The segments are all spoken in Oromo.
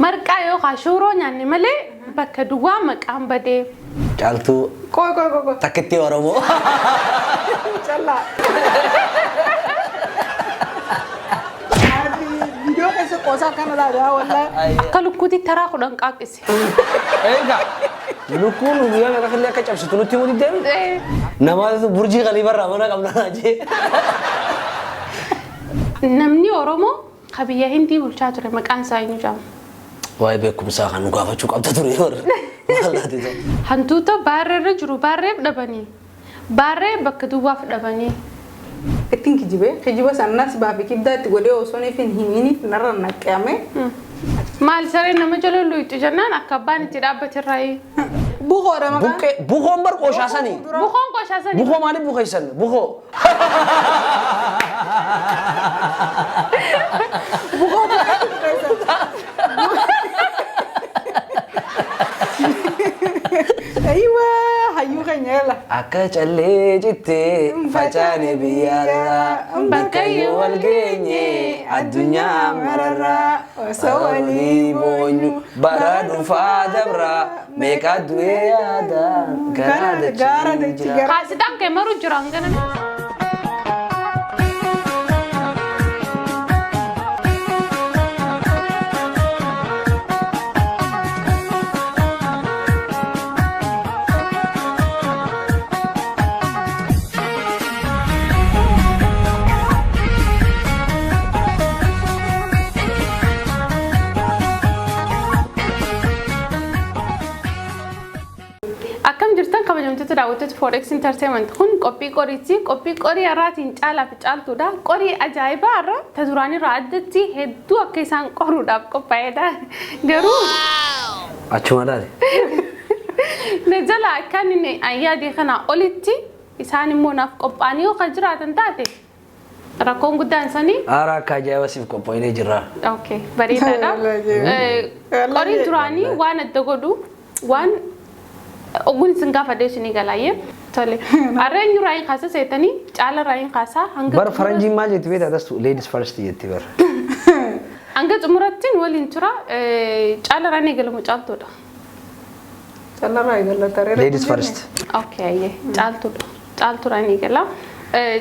مرقا يو خاشورو يعني ملي بك دوا مقام بدي جالتو كوي تكتي ورمو چلا فيديو कैसे कोसा करना रहा والله كلو كودي ترى خدن قاقسي ايغا لكون ويا ما خليها كچب ستنو تيمو دي نماز برجي غليبر رمنا قبل ناجي نمني اورومو خبيه هندي بلچاتره مقان ساينو جام واي بكم ساخن نغافچو قبط تري يور والله دي هنتوتا بارر جرو بارب دبني بارب بك دواف دبني كتين كجيبه سناس بابي كبدا تقولي وصوني فين هيميني نرى نكامه مال سري نما جلو يتو جنان اكبان تدابت الراي بوخو رما بوخو مبر قوشاسني بوخون قوشاسني بوخو مالي بوخيسن بوخو بوخو ايوه هيو خنيلا اكچلي جتي فاجاني بيالا بكاي والغني الدنيا مررا وسولي بونيو برادو فادبرا ميكا دويادا غارد خاصدان كمرو جرانغن أكم جرتن قبل يوم تتراوتت فوركس انترتينمنت خون كوبي كوري أراتين تعال في تعال تودا كوري أجايبة أرا تزوراني رادتي هدو أكيسان كورو داب كوبايدا جرود أشوما داري نجلا كان إني أيادي خنا أولتي إساني مناف كوبانيو خجرات انتاتي راكون قدام سني أرا كاجا وسيف كوبايني جرا أوكي بريدا دا كوري تراني وان الدغدو وان أقول سنقافة ديش نيجالايه تالي أرين راين خاصة سيتني على راين خاصة بار فرنجي ما جت بيت هذا ladies first يتي بار أنقذ مرتين ولين ترى على راين يقولوا مجال تودا چلا راي گلا ترى ladies first أوكي جال تو راين يقولا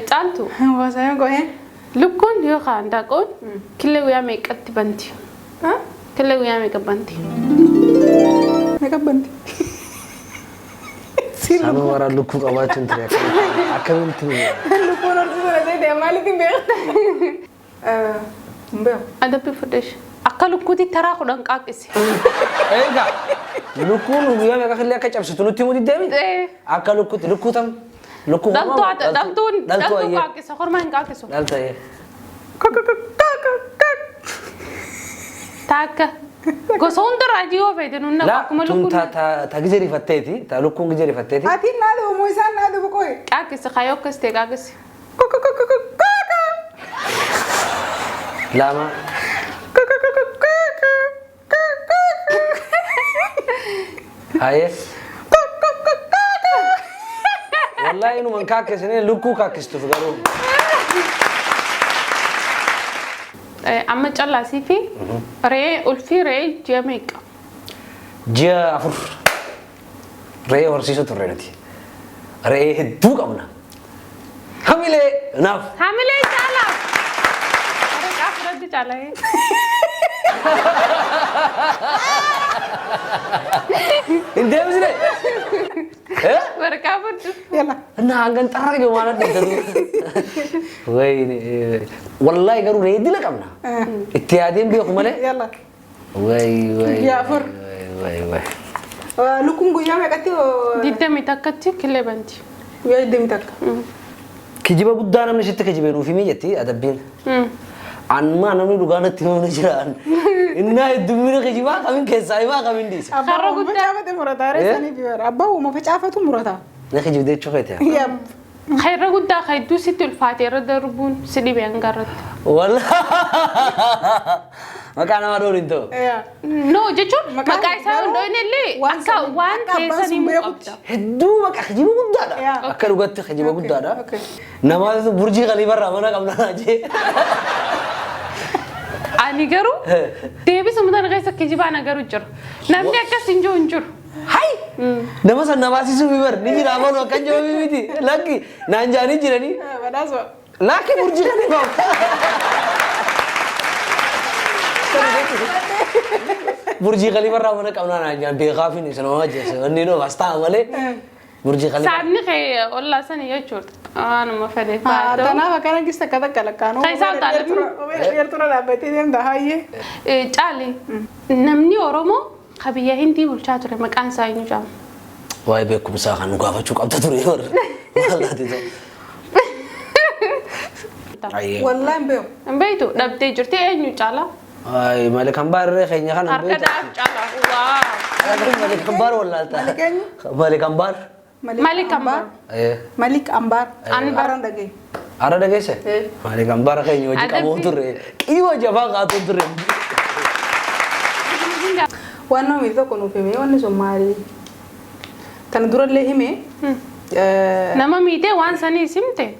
جال تو واسايا كوين لكون يو خان داكون كله ويا ميك أتبنتي ها كله ويا ميك أتبنتي ميك بنتي سانو ورا لوكو قواتون تري أكمل تري لوكو نرجع ده مالك بيت مبيو هذا بيفدش أكلو كودي ترى خدن قاقسي ايغا لوكون ويا ما خليها كچب ستنو تيمو دي أكلو كوت لوكو تام لوكو دلتو قاقسي خرمان قاقسو دلتا ايه تاكا قصون راجيو فيدنون لا تون تا جيري فتيتي تا لوكون جيري فتيتي هاتي نادو مويسان نادو بكوي قاقسي خايو كستي قاقسي لا ما هاي والله إنه من كاكس إنه لوكو كاكس تفكرون أما جل سيفي ري ألفي ري جاميكا جا أفر ري ورسيسو ترينتي ري هدوك أمنا حملة ناف حملة جالا أريك أفرد جالا إنت مسلي بركابت يلا أنا عنكن ترى جو مانا تدري وين والله يقولوا ريدي لك أمنا اتيادين بيوم ماله يلا وي يا أفر وي لوكم قويا ما كتير ديدا متأكدتي كله بنتي يا دم تك كجيبه بدانا من شتى كجيبه نوفي ميجتي أدبين عن ما نمني لقانا تيمون نجران إنها الدمير كجيبه كمين كيساي ما كمين ديس أبا وما فجأة مرتا رسني بيور أبا وما فجأة مرتا نخي جبدي شوكتها يا خير رجل دا خيدو ست الفاتحة دربون سدي بينقرت والله ما كان ما دور انتو no جيشون ما كاي ساون دوين اللي أكا وان كيساني مقابدا هدو ما كخجيبه قدادا أكل وقت خجيبه قدادا نماذج برجي غالبا رامنا قبلنا أجي ani garuu deebisu mudan keessa kijibaa nagaru jiru namni akkas hin jiru Hai! Nama san nama sisu bibar ni jira amanu akan jawab miti. Laki nanjani jira ni. Badhaasa. Laki burji kan ni bau. Burji Khalifa ramana kauna nanjan beqafi ni sana wajah. Ni no basta amale. Burji Khalifa. saabni kee ollaa sana jechuudha anuma fedhe faatu Tanaaf akkana gista kata kalakkaanoo. Kaisaa utaalatu. Dheertura dhaabbatee deemta hayyee. caali namni oromoo kabiyya hindii bulchaa ture maqaan isaa eenyu jedhama Wai bekumsa kan gaafachuu qabda ture yor. Wallahi to. Ayye. Wallaahi hin beeku. hin beektu dhabdee jirti eenyu caala Ay malikan barre kayaknya kan. harka daaf caala waaw Malikan bar wallahi ta. Malik eenyu? Malikan bar. Malik Ambar. Eh. Malik Ambar. Anbar. Araan dhagee. Ada dah guys. Malikan bar kayaknya wajib Ada kamu bi- tur. Kiwa jaba katu tur. Waan namni tokko nuuf himee wanni sun maali? Kana durallee himee. nama miitee waan sanii simte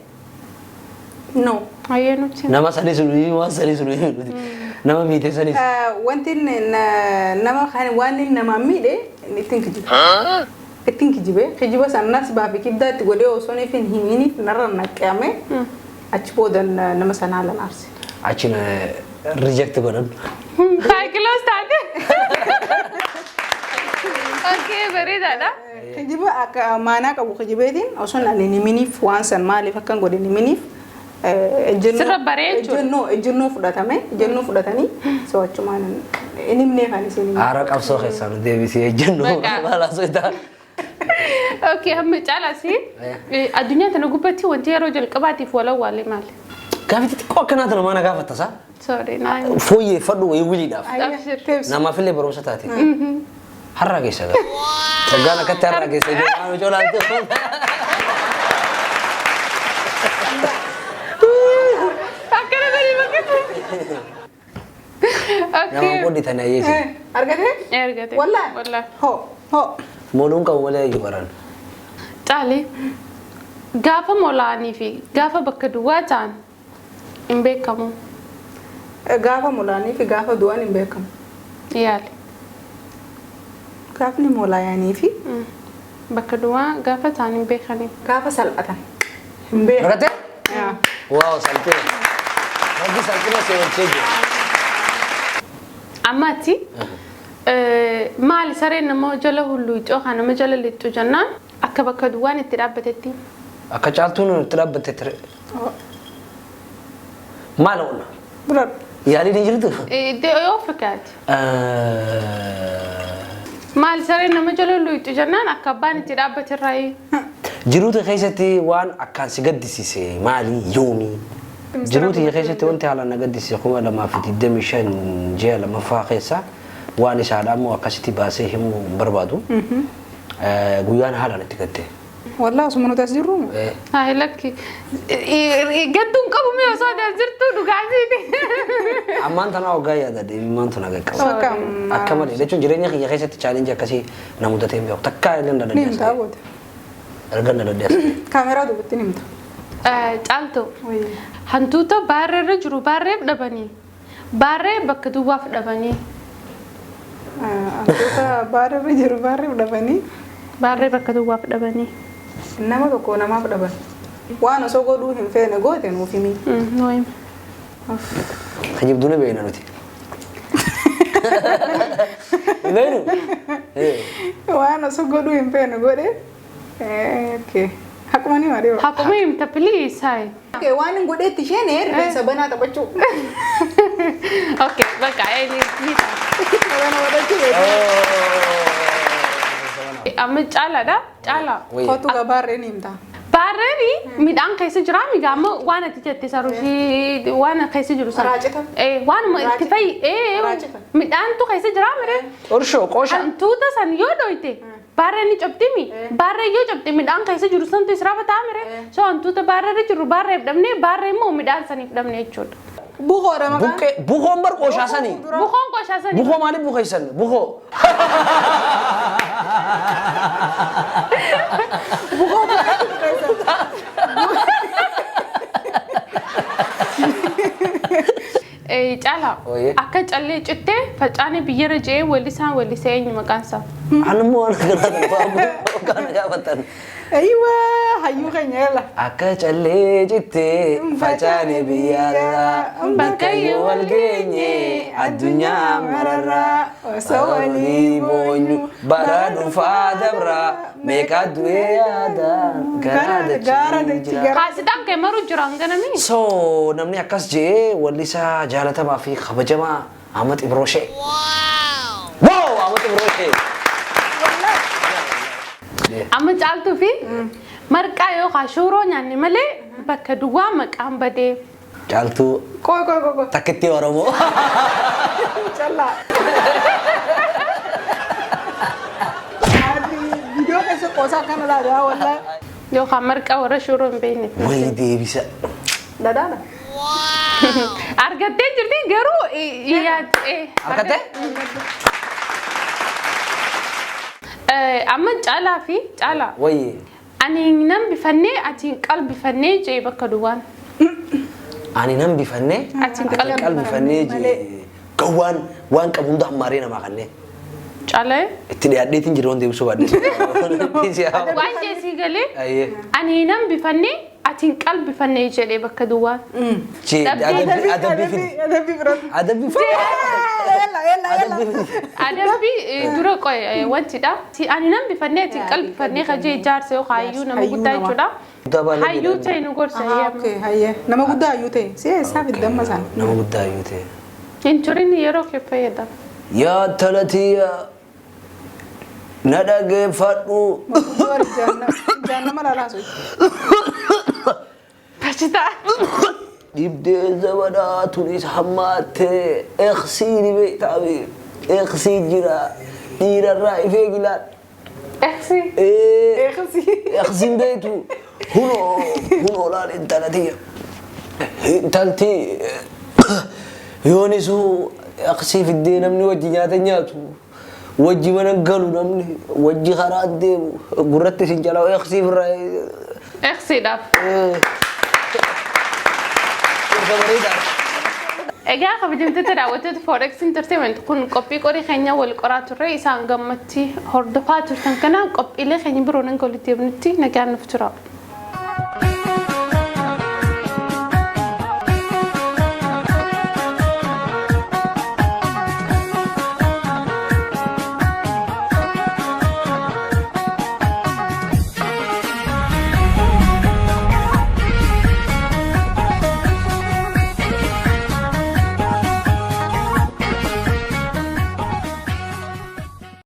No. hayyee nuti Nama sani sunu, wan sani sunu. Nama mite sani. Wanti nama kan waan inni nama miidhe ittiin kijibe. Ittiin kijibe. Kijiba sanas baafi kibdaatti godhee osoo hin himiniif narra naqqeame achi booda nama sanaa lan aarse. Achin reject godhan. saayikiloos taate okkee bareedaadha Kijiba akka maanaa qabu kijibeetiin osoo hin himiniif waan san maaliif akkan godhe himiniif Sirra bareechuudha. ejjennoo fudhatame ejjennoo fudhatanii so'achumaan hin himnee kan isin Ara qabsoo keessan deebisee jennu. Baga. Mala soita. okkee hamma caalasi addunyaa tana gubbatti wanti yeroo jalqabaatiif walawwaalee maali Gaafiti xiqqoo akkanaatu nama na gaafattasa. sorry naa Fooyyee fadhu wayii wuliidhaaf. teebsa. Namaaf illee barumsa taate. Har'a keessa gaa. Saggaan akkatti har'a keessa jiru. Waan colaatti. akkana gadi bakkatti Nama okkee qodhi tana yeesi. Argatee? ergate Wallaahi? Hoo. Mooluun qabu malee iyyuu baran. caali gaafa molaanii fi gaafa bakka duwwaa ta'an hin beekamu Gaafa molaanii fi gaafa du'an hin beekamu. yaali Gaafni molaayanii fi bakka duwwaa gaafa ta'an hin beekanii gaafa salphatan hin beekamu. Argatee? Yaa. Waaw salphee. Rabbi salphina seewwachee jiru. ammatti maali sareen nama jala hulluu cooka nama jala lixxu jennaan akka bakka duwwaan itti dhaabbatetti Akka caaltuun itti dhaabbattee ture. Maal oolna? Bira. Yaalii ni jirtu? yoo fakkaate maali sareen nama jala hulluu jennaan akka abbaan itti dhaabbaterraa Jiruuti keessatti waan akkaan si gaddisiise maali yoomii? Jiruuti keessatti wanti haalaan na gaddisiise 2025 ji'a lamaffaa keessa waan isaadha ammoo akkasitti baasee himuu barbaadu. Guyyaan haalaan itti gaddee. Wallaahi osuma nuti as jirru. haa lakki gadduun qabu mee osoo adas jirtu dhugaasiiti Ammaan tana waggaa yaada deebimaan tuna qaqqaba. Akka malee jechuun jireenya kiyya keessatti chaalenjii akkasii na mudatee hin beeku. Takkaa illee na Ni himtaa daddeessa. goote. Erga na daddeessa. Kaameraa dubbatti ni himta. caaltu hantuuta baarreerra jiru baarreef dhabanii baarree bakka duwwaaf dhabanii Antoota baarreerra jiru baarreef dhabanii baarree bakka duwwaaf dhabanii nama tokko namaaf dhaban. Waan osoo godhuu hin feene goote nuuf himi. nooyim Kajibduu ni beekna nuti. Beenu? Waan osoo godhuu hin feene godhe. Okay. Hakuma ni malee. Hakuma himta please hai. Okay, waan hin godheetti isheen rifeensa banaa taphachuu. Okay, bakka ni Banaa godhachuu beeku. amma caalaadha caala. Kootu gabaarree ni himta. Baarreeni midhaan keessa jira miga amma waan ati jette sarushi waan keessa jiru sana. Raacita. Waan itti fayi Raacita. midhaan tu keessa jira mire. Orshoo qoosha. Hantuuta san yoo dhoyte baarreeni cabdimi baarree yoo cabde midhaan keessa jiru santu israafa ta'a mire. So hantuuta baarreerra jiru baarreef dhabne baarree immoo midhaan saniif dhabne jechuudha. Bukoodha maqaan. Buqqee bukoon bar qooshaa sanii. Bukoon qooshaa sanii. Bukoo maaliif bukeessan? Bukoo. cala Oye. akka callee cittee facaane biyyara jee wallisee eenyu maqaan isaa. Anu mau anak kan gafatan. Aywa hayyuu keenya yalla. Akka callee cittee facaane biyyarraa bakkayyuu wal geenye addunyaa mararraa osoo walii boonyu bara dhufaa dabraa meeqa du'ee yaada gara dachii jira. Kaasiidhaan kee maruu jira hanganami. So namni akkas jee wallisaa jaalatamaa fi kabajamaa Ahmad Ibroshee. Wow Ahmad Ibroshee. Amma caaltuu fi marqaa yookaan shooroo nyaanni malee bakka duwwaa maqaan badee. Caaltuu Koi. takkitti Oromoo. Challa. Video keessa qoosaa kana laadaa wallahi. Yookaan marqaa warra shooroo hin beekne. Wayii deebisa. Dadaadha. Argattee jirti garuu yaadee. Argattee? Amma caalaa fi caalaa. Wayii. Ani nan bifannee atiin qalbifannee jee bakka duwwaan. Ani nan bifannee Atiin qalbifannee jee gawwaan waan qabu hunda hammaaree namaa kanneen. Caalee. Itti dhiyaadheetiin jira waan deebisuu baadde. Waan jeesii galee. Ayyee. Ani nan bifannee atiin qalbifannee jedhee bakka duwwaan. Jee adabbii fidi. Adabbii biratti. Adabbii fidi. Adabbii dura qoy wantidha. Ani nan bifannee atiin qalbifannee kajee ijaarsa yookaan hayyuu nama guddaa jechuudha. Hayyuu ta'e nu gorsa. Okay, hayyee. Nama guddaa hayyuu ta'e. Si eessaaf iddamma isaan. Nama guddaa hayyuu ta'e. Hin turin yeroo kee fayyadama. Yaa talatiya na dhageeffadhu. Jaannama laalaasu. Fachitaa. Dibdee zabadaa tunis hammaattee eeqsiini beektaame eeqsii jira dhiirarraa ifee gilaan. Eeksi. Eeqsiin beektu hunoo laan intalatiya. Intalti yoonisuu eeqsii fiddee namni wajji nyaata nyaatu wajji mana galu namni wajji karaa deemu gurratti sin jalaa eeqsiif irraa. Eeksiidhaaf. Egaa kabajamtoota daawwattoota Forex Entertainment kun qophii qorii keenya wal qoraa turre isaan gammatti hordofaa turtan kana qophiilee keenya biroo nan walitti deebinutti nagaan nuuf tura.